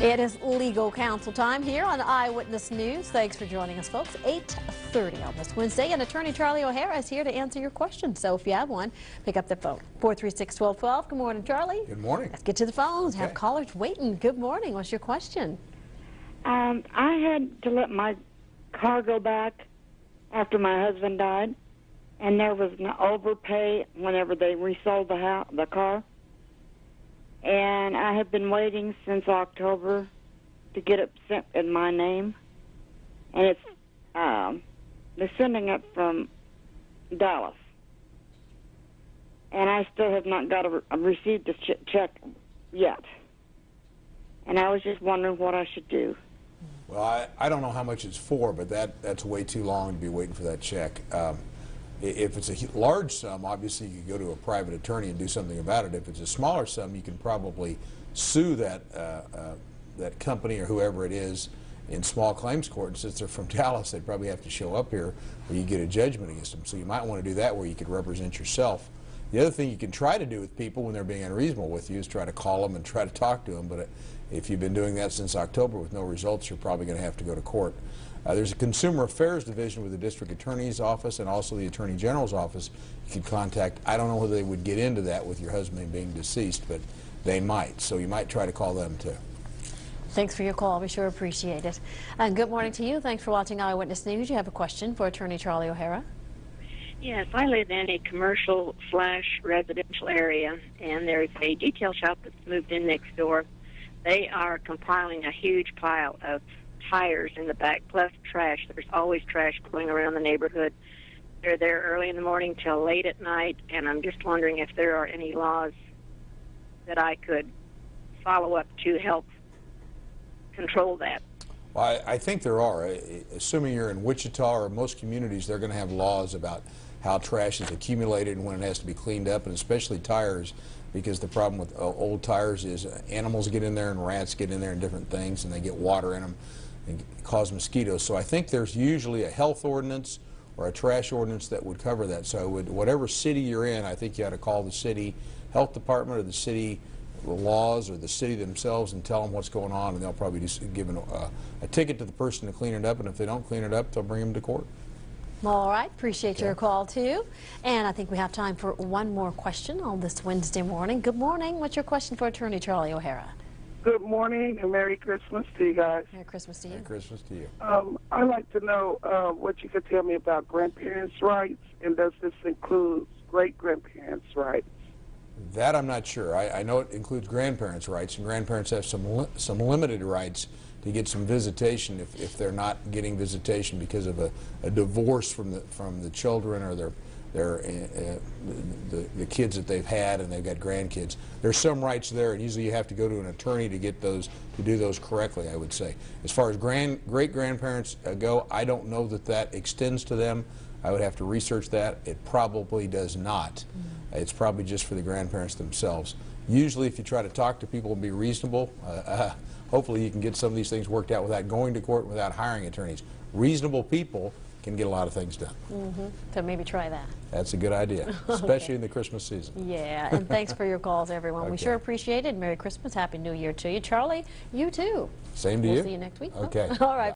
It is legal counsel time here on Eyewitness News. Thanks for joining us, folks. 8:30 on this Wednesday, and Attorney Charlie O'Hara is here to answer your questions. So if you have one, pick up the phone. 436-1212. Good morning, Charlie. Good morning. Let's get to the phones. Okay. Have callers waiting. Good morning. What's your question? I had to let my car go back after my husband died, and there was an overpay whenever they resold the car. And I have been waiting since October to get it sent in my name. And it's they're sending it from Dallas. And I still have not got received this check yet. And I was just wondering what I should do. Well, I don't know how much it's for, but that's way too long to be waiting for that check. If it's a large sum, obviously you could go to a private attorney and do something about it. If it's a smaller sum, you can probably sue that company or whoever it is in small claims court. And since they're from Dallas, they'd probably have to show up here where you get a judgment against them. So you might want to do that where you could represent yourself. The other thing you can try to do with people when they're being unreasonable with you is try to call them and try to talk to them. But if you've been doing that since October with no results, you're probably going to have to go to court. There's a Consumer Affairs Division with the District Attorney's Office and also the Attorney General's Office you could contact. I don't know whether they would get into that with your husband being deceased, but they might. So you might try to call them too. Thanks for your call. We sure appreciate it. And good morning to you. Thanks for watching Eyewitness News. You have a question for Attorney Charlie O'Hara? Yes, I live in a commercial/residential area, and there's a detail shop that's moved in next door. They are compiling a huge pile of tires in the back, plus trash. There's always trash going around the neighborhood. They're there early in the morning till late at night, and I'm just wondering if there are any laws that I could follow up to help control that. Well, I think there are. Assuming you're in Wichita or most communities, they're going to have laws about how trash is accumulated and when it has to be cleaned up, and especially tires, because the problem with old tires is animals get in there and rats get in there and different things, and they get water in them and cause mosquitoes. So I think there's usually a health ordinance or a trash ordinance that would cover that. So whatever city you're in, I think you ought to call the city health department or the city laws or the city themselves and tell them what's going on, and they'll probably just give a ticket to the person to clean it up, and if they don't clean it up, they'll bring them to court. All right, appreciate your call too. And I think we have time for one more question on this Wednesday morning. Good morning. What's your question for Attorney Charlie O'Hara? Good morning and Merry Christmas to you guys. Merry Christmas to you. Merry Christmas to you. I'd like to know what you could tell me about grandparents' rights, and does this include great-grandparents' rights? That I'm not sure. I know it includes grandparents' rights, and grandparents have some limited rights to get some visitation if they're not getting visitation because of a divorce from the children or the kids that they've had and they've got grandkids. There's some rights there, and usually you have to go to an attorney to get those, to do those correctly, I would say. As far as great-grandparents go, I don't know that that extends to them. I would have to research that. It probably does not. It's probably just for the grandparents themselves. Usually if you try to talk to people and be reasonable, hopefully you can get some of these things worked out without going to court, without hiring attorneys. Reasonable people can get a lot of things done. So maybe try that. That's a good idea, especially in the Christmas season. Yeah, and thanks for your calls, everyone. Okay. We sure appreciate it. Merry Christmas, Happy New Year to you. Charlie, you too. Same to you. We'll see you next week. Okay. All right.